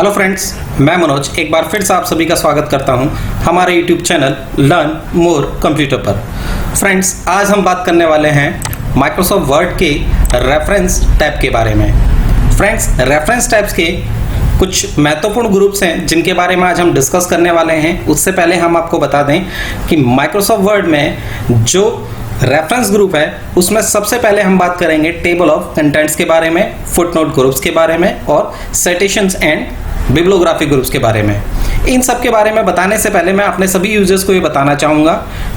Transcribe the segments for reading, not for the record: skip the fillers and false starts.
Hello friends, मैं मनोज एक बार फिर से आप सभी का स्वागत करता हूं हमारे YouTube channel learn more computer पर। फ्रेंड्स, आज हम बात करने वाले हैं माइक्रोसॉफ्ट वर्ड के रेफरेंस टैब के बारे में। फ्रेंड्स, रेफरेंस टैब्स के कुछ महत्वपूर्ण ग्रुप्स हैं जिनके बारे में आज हम डिस्कस करने वाले हैं। उससे पहले हम आपको बता दें कि माइक्रोसॉफ्ट वर्ड में जो रेफरेंस ग्रुप है उसमें सबसे पहले हम बात करेंगे टेबल ऑफ कंटेंट्स के बारे में, फुटनोट ग्रुप्स के बारे में और साइटेशंस एंड बिब्लियोग्राफी ग्रुप्स के बारे में। इन सब के बारे में बताने से पहले मैं अपने सभी यूजर्स को ये बताना चाहूँगा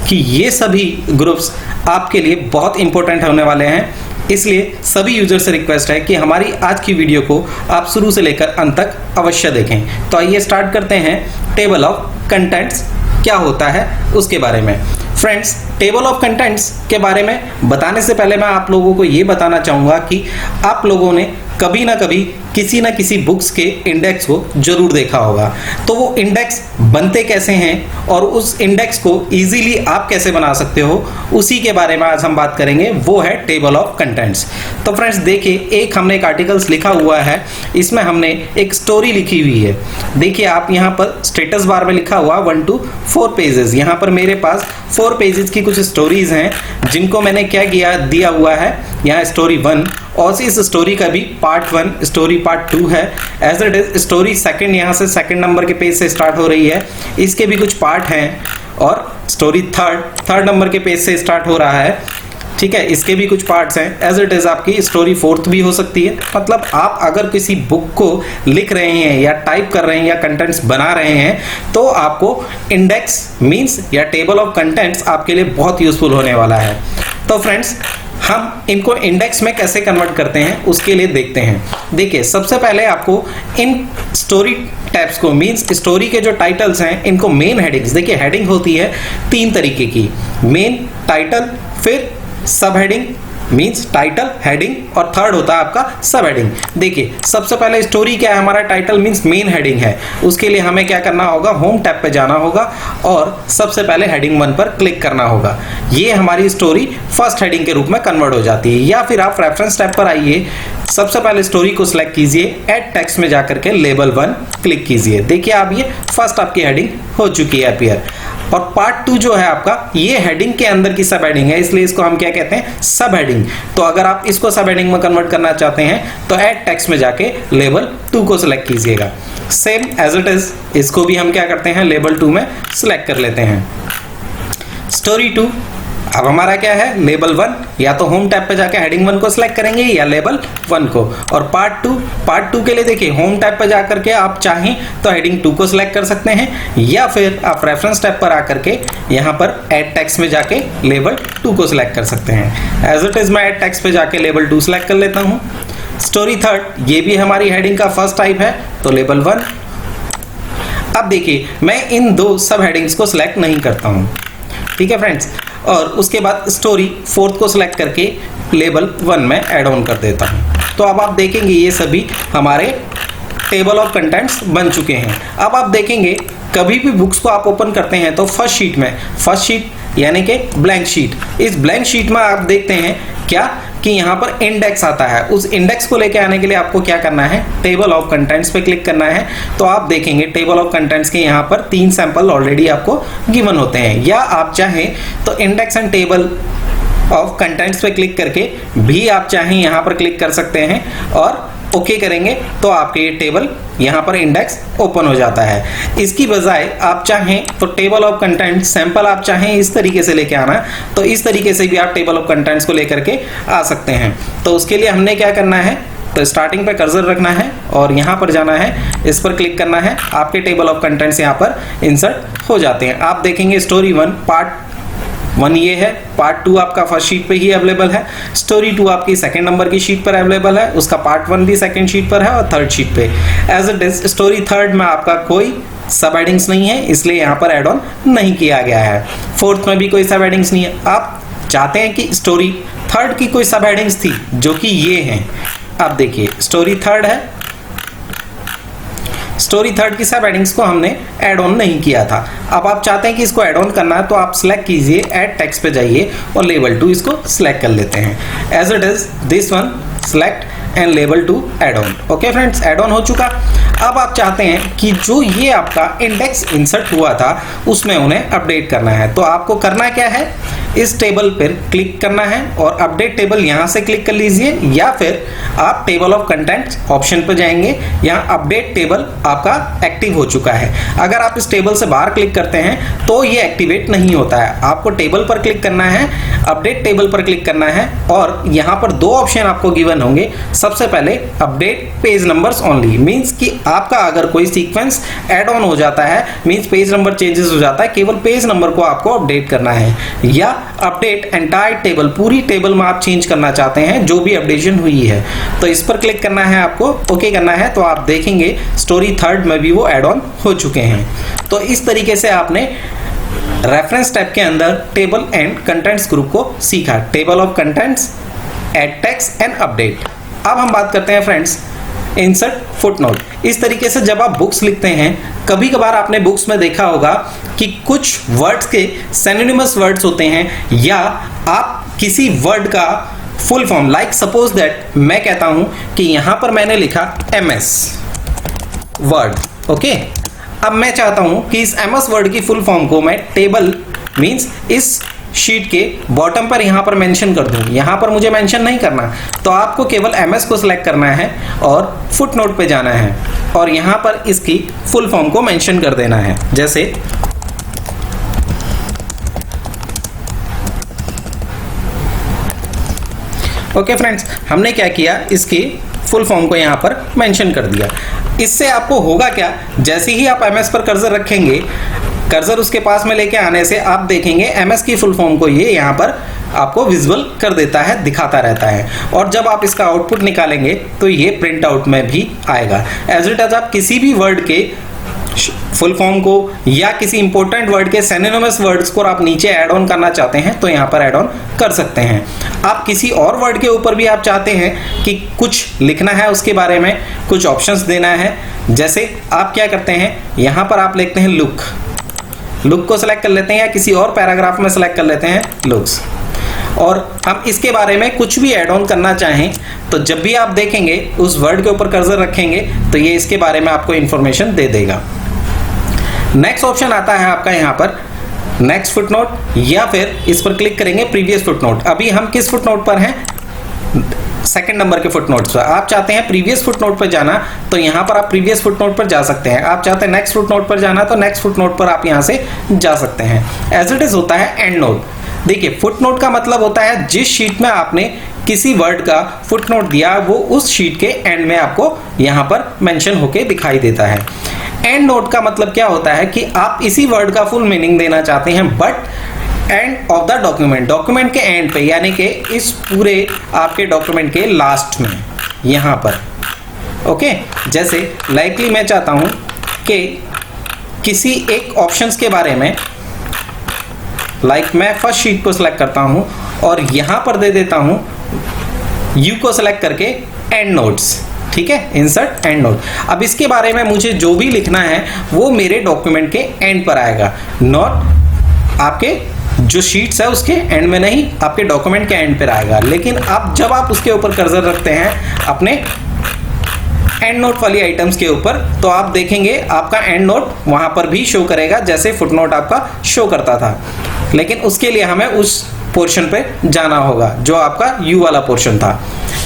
कि ये सभी ग्रुप्स आपके लिए बहुत इंपॉर्टेंट होने वाले हैं। इसलिए सभी यूजर से रिक्वेस्ट है कि हमारी आज की वीडियो को आप शुरू से लेकर अंत तक अवश्य देखें। तो आइए स्टार्ट करते हैं टेबल ऑफ कंटेंट्स क्या होता है उसके बारे में। फ्रेंड्स, टेबल ऑफ कंटेंट्स के बारे में बताने से पहले मैं आप लोगों को ये बताना चाहूँगा कि आप लोगों ने कभी ना कभी किसी ना किसी बुक्स के इंडेक्स को जरूर देखा होगा। तो वो इंडेक्स बनते कैसे हैं और उस इंडेक्स को इजीली आप कैसे बना सकते हो, उसी के बारे में आज हम बात करेंगे। वो है टेबल ऑफ कंटेंट्स। तो फ्रेंड्स देखिए, एक हमने एक आर्टिकल्स लिखा हुआ है, इसमें हमने एक स्टोरी लिखी हुई है। देखिए आप यहाँ पर स्टेटस बार में लिखा हुआ 1 to 4 पेजेस। यहाँ पर मेरे पास 4 पेजेस की कुछ स्टोरीज हैं जिनको मैंने क्या किया दिया हुआ है यहाँ स्टोरी 1, और इस स्टोरी का भी पार्ट 1, स्टोरी पार्ट 2 है। As it is story second यहाँ से सेकंड नंबर के पेज से स्टार्ट हो रही है, इसके भी कुछ पार्ट हैं। और स्टोरी थर्ड नंबर के पेज से स्टार्ट हो रहा है, ठीक है, इसके भी कुछ पार्ट्स हैं। एज इट इज आपकी स्टोरी 4th भी हो सकती है। मतलब आप अगर किसी बुक को लिख रहे हैं या टाइप कर रहे हैं या कंटेंट्स बना रहे हैं तो आपको इंडेक्स मींस या टेबल ऑफ कंटेंट्स आपके लिए बहुत यूजफुल होने वाला है। तो फ्रेंड्स, हम इनको इंडेक्स में कैसे कन्वर्ट करते हैं उसके लिए देखते हैं। देखिए, सबसे पहले आपको इन स्टोरी टैब्स को मींस स्टोरी के जो टाइटल्स हैं इनको मेन हेडिंग्स, देखिए हेडिंग होती है 3 तरीके की, मेन, टाइटल, फिर सब हेडिंग मींस टाइटल, हेडिंग और थर्ड होता है आपका सब हेडिंग। देखिए सबसे पहले स्टोरी क्या है, हमारा टाइटल मींस मेन हेडिंग है। उसके लिए हमें क्या करना होगा, होम टैब पे जाना होगा और सबसे पहले हेडिंग 1 पर क्लिक करना होगा। ये हमारी स्टोरी फर्स्ट हेडिंग के रूप में कन्वर्ट हो जाती है। या फिर आप रेफरेंस टैब पर आइए, सबसे पहले स्टोरी को सिलेक्ट कीजिए, ऐड टेक्स्ट में जाकर के लेबल 1 क्लिक कीजिए। देखिए आप ये फर्स्ट आपकी हेडिंग हो चुकी है अपीयर। और पार्ट 2 जो है आपका, ये हेडिंग के अंदर की सब हेडिंग है, इसलिए इसको हम क्या कहते हैं, सब हेडिंग। तो अगर आप इसको सब हेडिंग में कन्वर्ट करना चाहते हैं तो ऐड टेक्स्ट में जाके लेबल 2 को सिलेक्ट कीजिएगा। सेम एज इट इज इसको भी हम क्या करते हैं, लेबल 2 में सिलेक्ट कर लेते हैं। स्टोरी 2 अब हमारा क्या है, लेबल 1, या तो होम टैब पे जाके हेडिंग 1 को सिलेक्ट करेंगे या लेबल 1 को। और पार्ट 2 के लिए देखिए होम टैब पे जाकर के आप चाहें तो हेडिंग 2 को सिलेक्ट कर सकते हैं, या फिर आप रेफरेंस टैब पर आकर के यहाँ पर ऐड टेक्स्ट में जाके लेबल 2 को सिलेक्ट कर सकते हैं। एज इट इज मैं ऐड टेक्स्ट पे जाके लेबल 2 सिलेक्ट कर लेता हूँ। स्टोरी 3 ये भी हमारी हेडिंग का फर्स्ट टाइप है, तो लेबल 1। अब देखिए मैं इन 2 सब हेडिंग्स को सिलेक्ट नहीं करता हूँ, ठीक है फ्रेंड्स। और उसके बाद स्टोरी 4th को सिलेक्ट करके लेबल 1 में ऐड ऑन कर देता हूँ। तो अब आप देखेंगे ये सभी हमारे टेबल ऑफ कंटेंट्स बन चुके हैं। अब आप देखेंगे कभी भी बुक्स को आप ओपन करते हैं तो फर्स्ट शीट यानी कि ब्लैंक शीट, इस ब्लैंक शीट में आप देखते हैं क्या कि यहाँ पर इंडेक्स आता है। उस इंडेक्स को लेके आने के लिए आपको क्या करना है, टेबल ऑफ कंटेंट्स पे क्लिक करना है। तो आप देखेंगे टेबल ऑफ कंटेंट्स के यहाँ पर 3 सैंपल ऑलरेडी आपको गिवन होते हैं। या आप चाहें तो index and table of contents पे क्लिक करके भी आप चाहें यहाँ पर क्लिक कर सकते हैं और ओके करेंगे तो आपके ये टेबल यहाँ पर इंडेक्स ओपन हो जाता है। इसकी बजाय आप चाहें तो टेबल ऑफ कंटेंट्स सैंपल आप चाहें इस तरीके से लेके आना, तो इस तरीके से भी आप टेबल ऑफ कंटेंट्स को लेकर के आ सकते हैं। तो उसके लिए हमने क्या करना है, तो स्टार्टिंग पे कर्सर रखना है और यहाँ पर जाना है, इस पर क्लिक करना है, आपके टेबल ऑफ कंटेंट्स यहाँ पर इंसर्ट हो जाते हैं। आप देखेंगे स्टोरी 1 पार्ट 1 ये है, पार्ट 2 आपका फर्स्ट शीट पे ही अवेलेबल है, स्टोरी 2 आपकी सेकंड नंबर की शीट पर अवेलेबल है, उसका पार्ट 1 भी सेकंड शीट पर है और थर्ड शीट पे। एज इट इज स्टोरी 3 में आपका कोई सब हेडिंग्स नहीं है, इसलिए यहाँ पर एड ऑन नहीं किया गया है। 4th में भी कोई सब हेडिंग्स नहीं है। आप चाहते हैं कि स्टोरी 3 की कोई सब हेडिंग्स थी जो कि ये हैं। अब देखिए स्टोरी 3 है, स्टोरी 3 की सब हेडिंग्स को हमने ऐड ऑन नहीं किया था। अब आप चाहते हैं कि इसको ऐड ऑन करना है तो आप सिलेक्ट कीजिए, ऐड टेक्स्ट पे जाइए और लेबल 2 इसको सिलेक्ट कर लेते हैं। As it is this one select and label 2 add on. Okay friends, add on हो चुका। अब आप चाहते हैं कि जो ये आपका इंडेक्स इंसर्ट हुआ था उसमें उन्हें अपडेट करना है। तो आपको करना क्या है, इस टेबल पर क्लिक करना है और अपडेट टेबल यहां से क्लिक कर लीजिए, या फिर आप टेबल ऑफ कंटेंट्स ऑप्शन पर जाएंगे। यहाँ अपडेट टेबल आपका एक्टिव हो चुका है। अगर आप इस टेबल से बाहर क्लिक करते हैं तो ये एक्टिवेट नहीं होता है। आपको टेबल पर क्लिक करना है, अपडेट टेबल पर क्लिक करना है और यहाँ पर दो ऑप्शन आपको गिवन होंगे। सबसे पहले update page numbers only, means कि आपका अगर कोई सीक्वेंस ऐड ऑन हो जाता है, मींस पेज नंबर चेंजेस हो जाता है, केवल पेज नंबर को आपको अपडेट करना है। या अपडेट एंटायर टेबल, पूरी टेबल में आप चेंज करना चाहते हैं जो भी अपडेशन हुई है, तो इस पर क्लिक करना है आपको, ओके करना है। तो आप देखेंगे स्टोरी थर्ड में भी वो ऐड ऑन हो चुके हैं। तो इस तरीके से आपने रेफरेंस टैब के अंदर टेबल एंड कंटेंट्स ग्रुप को सीखा, table of contents, add text and update. अब हम बात करते हैं फ्रेंड्स इंसर्ट फुटनोट। इस तरीके से जब आप बुक्स लिखते हैं, कभी कभार आपने बुक्स में देखा होगा कि कुछ वर्ड्स के सिनोनिमस वर्ड्स होते हैं, या आप किसी वर्ड का full form, like suppose that मैं कहता हूं कि यहां पर मैंने लिखा MS वर्ड, ओके। अब मैं चाहता हूं कि इस MS वर्ड की फुल फॉर्म को मैं टेबल मींस इस शीट के बॉटम पर यहां पर मेंशन कर दूं। यहां पर मुझे मेंशन नहीं करना, तो आपको केवल MS को सिलेक्ट करना है और फुटनोट पे जाना है और यहां पर इसकी फुल फॉर्म को मेंशन कर देना है। जैसे ओके फ्रेंड्स, हमने क्या किया, इसकी फुल फॉर्म को यहाँ पर मेंशन कर दिया। इससे आपको होगा क्या, जैसे ही आप MS पर कर्सर रखेंगे, कर्सर उसके पास में लेके आने से आप देखेंगे MS की फुल फॉर्म को ये यहाँ पर आपको विजुअल कर देता है, दिखाता रहता है। और जब आप इसका आउटपुट निकालेंगे तो ये प्रिंट आउट में भी आएगा। एज इट एज आप किसी भी वर्ड के फुल फॉर्म को या किसी इंपॉर्टेंट वर्ड के सिनोनिमस वर्ड्स को आप नीचे ऐड ऑन करना चाहते हैं तो यहाँ पर ऐड ऑन कर सकते हैं। आप किसी और वर्ड के ऊपर भी आप चाहते हैं कि कुछ लिखना है, उसके बारे में कुछ ऑप्शंस देना है, जैसे आप क्या करते हैं, यहाँ पर आप लिखते हैं लुक को सिलेक्ट कर लेते हैं, या किसी और पैराग्राफ में सिलेक्ट कर लेते हैं लुक्स, और हम इसके बारे में कुछ भी ऐड ऑन करना चाहें तो जब भी आप देखेंगे उस वर्ड के ऊपर कर्सर रखेंगे तो ये इसके बारे में आपको इंफॉर्मेशन दे देगा। नेक्स्ट ऑप्शन आता है आपका यहाँ पर नेक्स्ट फुटनोट, या फिर इस पर क्लिक करेंगे प्रीवियस फुटनोट। अभी हम किस फुटनोट पर हैं, सेकंड नंबर के फुटनोट्स पर। आप चाहते हैं प्रीवियस फुटनोट पर जाना तो यहाँ पर आप प्रीवियस फुटनोट पर जा सकते हैं। आप चाहते हैं नेक्स्ट फुटनोट पर जाना तो नेक्स्ट फुटनोट पर आप यहाँ से जा सकते हैं। एज इट इज होता है एंड नोट। देखिए फुटनोट का मतलब होता है जिस शीट में आपने किसी वर्ड का फुटनोट दिया वो उस शीट के एंड में आपको यहाँ पर मेंशन होके दिखाई देता है। एंड नोट का मतलब क्या होता है कि आप इसी वर्ड का फुल मीनिंग देना चाहते हैं but end of the document, document के एंड पे, यानी कि इस पूरे आपके डॉक्यूमेंट के लास्ट में यहाँ पर, ओके। जैसे लाइकली मैं चाहता हूँ कि किसी एक ऑप्शंस के बारे में, लाइक मैं फर्स्ट शीट को सिलेक्ट करता हूँ और यहाँ पर दे देता हूँ यू को सिलेक्ट करके एंड नोट्स, ठीक है, इंसर्ट एंड नोट। अब इसके बारे में मुझे जो भी लिखना है वो मेरे डॉक्यूमेंट के एंड पर आएगा, नॉट आपके जो शीट्स है उसके एंड में नहीं, आपके डॉक्यूमेंट के एंड पर आएगा। लेकिन अब जब आप उसके ऊपर कर्सर रखते हैं अपने एंड नोट वाली आइटम्स के ऊपर तो आप देखेंगे आपका एंड नोट वहां पर भी शो करेगा जैसे फुटनोट आपका शो करता था। लेकिन उसके लिए हमें उस पोर्शन पे जाना होगा जो आपका यू वाला पोर्शन था।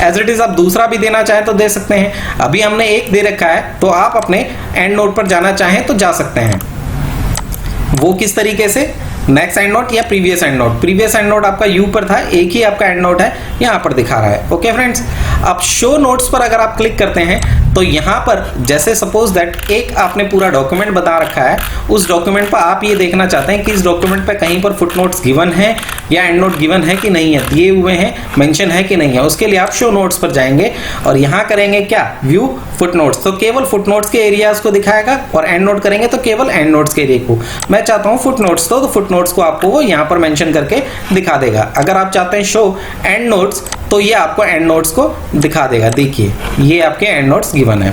एज इट इज आप दूसरा भी देना चाहें तो दे सकते हैं। अभी हमने एक दे रखा है तो आप अपने एंड नोट पर जाना चाहें तो जा सकते हैं। वो किस तरीके से, नेक्स्ट एंड नोट या previous and note. Previous and note आपका यू पर था, एक ही आपका एंड नोट है यहाँ पर दिखा रहा है। ओके फ्रेंड्स, अब शो नोट्स पर अगर आप क्लिक करते हैं तो यहाँ पर जैसे सपोज दैट एक आपने पूरा डॉक्यूमेंट बता रखा है, उस डॉक्यूमेंट पर आप ये देखना चाहते हैं कि इस डॉक्यूमेंट पे कहीं पर फुटनोट्स गिवन है या एंड नोट गिवन है कि नहीं है, दिए हुए हैं, मेंशन है कि नहीं है। उसके लिए आप शो नोट्स पर जाएंगे और यहाँ करेंगे क्या, व्यू फुटनोट्स, तो केवल फुटनोट्स के एरियाज को दिखाएगा, और एंड नोट करेंगे तो केवल एंड नोट्स के एरिया को। मैं चाहता हूँ फुटनोट्स, तो फुटनोट्स को आपको वो यहाँ पर मेंशन करके दिखा देगा। अगर आप चाहते हैं शो एंड नोट्स तो ये आपको एंड नोट्स को दिखा देगा। देखिए ये आपके एंड नोट्स गिवन है।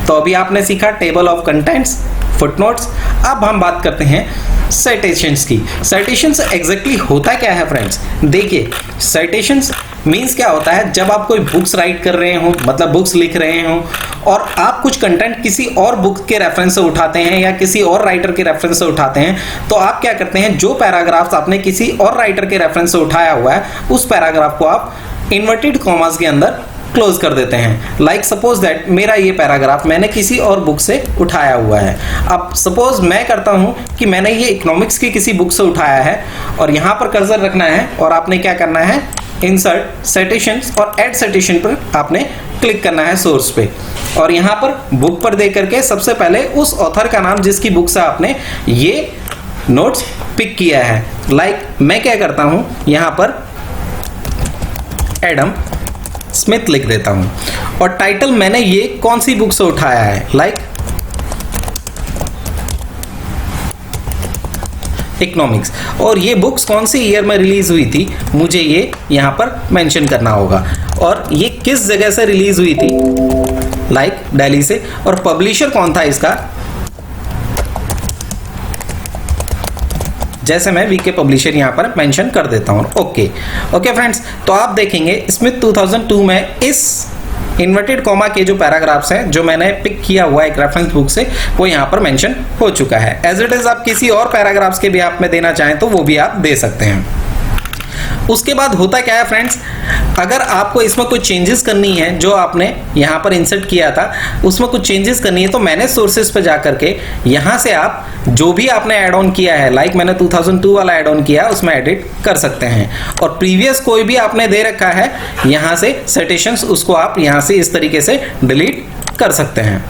तो अभी आपने सीखा टेबल ऑफ कंटेंट्स, फुटनोट्स। अब हम बात करते हैं साइटेशंस की। साइटेशंस एग्जैक्टली होता क्या है फ्रेंड्स, देखिए साइटेशंस मीन्स क्या होता है, जब आप कोई बुक्स राइट कर रहे हो, मतलब बुक्स लिख रहे हो और आप कुछ कंटेंट किसी और बुक के रेफरेंस से उठाते हैं या किसी और राइटर के रेफरेंस से उठाते हैं, तो आप क्या करते हैं, जो पैराग्राफ्स आपने किसी और राइटर के रेफरेंस से उठाया हुआ है उस पैराग्राफ को आप इन्वर्टेड कॉमास के अंदर क्लोज कर देते हैं। लाइक सपोज दैट मेरा ये पैराग्राफ मैंने किसी और बुक से उठाया हुआ है। अब सपोज मैं करता हूं कि मैंने ये इकोनॉमिक्स की किसी बुक से उठाया है और यहां पर कर्सर रखना है और आपने क्या करना है, इंसर्ट सिटेशंस और ऐड सिटेशन पर आपने क्लिक करना है सोर्स पे, और यहां पर बुक पर दे करके सबसे पहले उस ऑथर का नाम जिसकी बुक से आपने ये नोट्स पिक किया है। लाइक मैं क्या करता हूं, यहां पर एडम स्मिथ लिख देता हूं और टाइटल मैंने ये कौन सी बुक से उठाया है, लाइक इकोनॉमिक्स, और ये बुक्स कौन सी ईयर में रिलीज हुई थी मुझे ये यहां पर मेंशन करना होगा, और ये किस जगह से रिलीज हुई थी, लाइक दिल्ली से, और पब्लिशर कौन था इसका, जैसे मैं वीके पब्लिशर यहां पर मेंशन कर देता हूं। ओके फ्रेंड्स, तो आप देखेंगे स्मिथ 2002 में इस इन्वर्टेड कॉमा के जो पैराग्राफ्स हैं जो मैंने पिक किया हुआ एक रेफरेंस बुक से वो यहां पर मेंशन हो चुका है। एज इट इज आप किसी और पैराग्राफ्स के भी आप में देना चाहें तो वो भी आप दे सकते हैं। उसके बाद होता क्या है फ्रेंड्स, अगर आपको इसमें कोई चेंजेस करनी है, जो आपने यहाँ पर इंसर्ट किया था उसमें कुछ चेंजेस करनी है, तो मैंने सोर्सेज पे जा करके यहाँ से आप जो भी आपने ऐड ऑन किया है, लाइक मैंने 2002 वाला ऐड ऑन किया उसमें एडिट कर सकते हैं, और प्रीवियस कोई भी आपने दे रखा है यहाँ से सिटेशंस, उसको आप यहाँ से इस तरीके से डिलीट कर सकते हैं।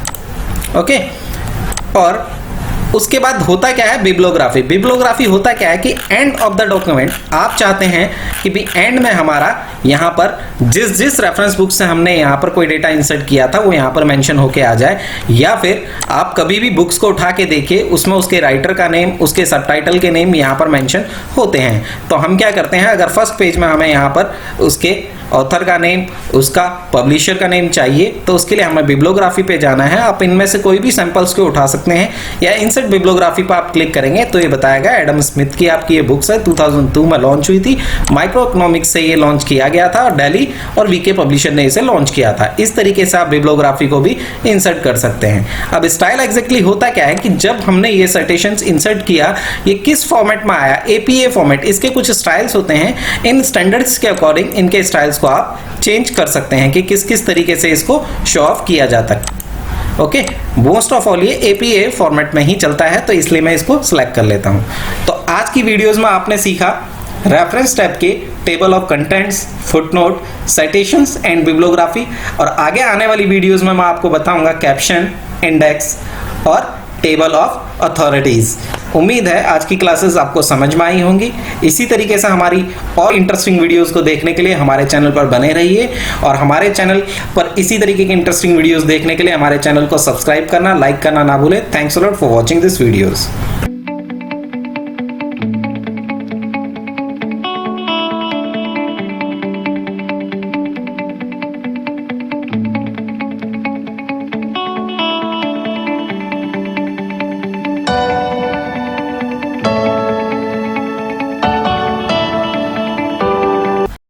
ओके, और उसके बाद होता क्या है, बिब्लियोग्राफी। बिब्लियोग्राफी होता क्या है कि एंड ऑफ द डॉक्यूमेंट आप चाहते हैं कि भी एंड में हमारा यहाँ पर जिस रेफरेंस बुक से हमने यहाँ पर कोई डेटा इंसर्ट किया था वो यहाँ पर मेंशन होके आ जाए, या फिर आप कभी भी बुक्स को उठा के देखिए उसमें उसके राइटर का नेम, उसके सबटाइटल के नेम यहाँ पर मेंशन होते हैं। तो हम क्या करते हैं, अगर फर्स्ट पेज में हमें यहाँ पर उसके ऑथर का नेम, उसका पब्लिशर का नेम चाहिए तो उसके लिए हमें बिब्लियोग्राफी पे जाना है। आप इनमें से कोई भी सैंपल्स को उठा सकते हैं, या इंसर्ट बिब्लियोग्राफी पर आप क्लिक करेंगे तो ये बताएगा एडम स्मिथ की आपकी ये बुक्स है, 2002 में लॉन्च हुई थी, माइक्रो इकोनॉमिक्स से ये लॉन्च किया गया था और दिल्ली और वीके पब्लिशर ने इसे लॉन्च किया था। इस तरीके से आप बिब्लियोग्राफी को भी इंसर्ट कर सकते हैं। अब स्टाइल एग्जैक्टली होता क्या है कि जब हमने ये सिटेशंस इंसर्ट किया, ये किस फॉर्मेट में आया, एपीए फॉर्मेट, इसके कुछ स्टाइल्स होते हैं, इन स्टैंडर्ड्स के अकॉर्डिंग इनके स्टाइल्स को आप चेंज कर सकते हैं कि किस किस तरीके से इसको शो ऑफ किया जाता है। ओके, मोस्ट ऑफ ऑल ये एपीए फॉर्मेट में ही चलता है तो इसलिए मैं इसको सिलेक्ट कर लेता हूं। तो आज की वीडियोस में आपने सीखा रेफरेंस टैब के table of contents, footnote, citations and bibliography, और आगे आने वाली वीडियोस में मैं आपको बताऊंगा कैप्शन, इंडेक्स और टेबल ऑफ अथॉरिटीज। उम्मीद है आज की क्लासेस आपको समझ में आई होंगी। इसी तरीके से हमारी और इंटरेस्टिंग वीडियोस को देखने के लिए हमारे चैनल पर बने रहिए, और हमारे चैनल पर इसी तरीके की इंटरेस्टिंग वीडियोस देखने के लिए हमारे चैनल को सब्सक्राइब करना, लाइक करना ना भूलें। Thanks a lot for watching this videos.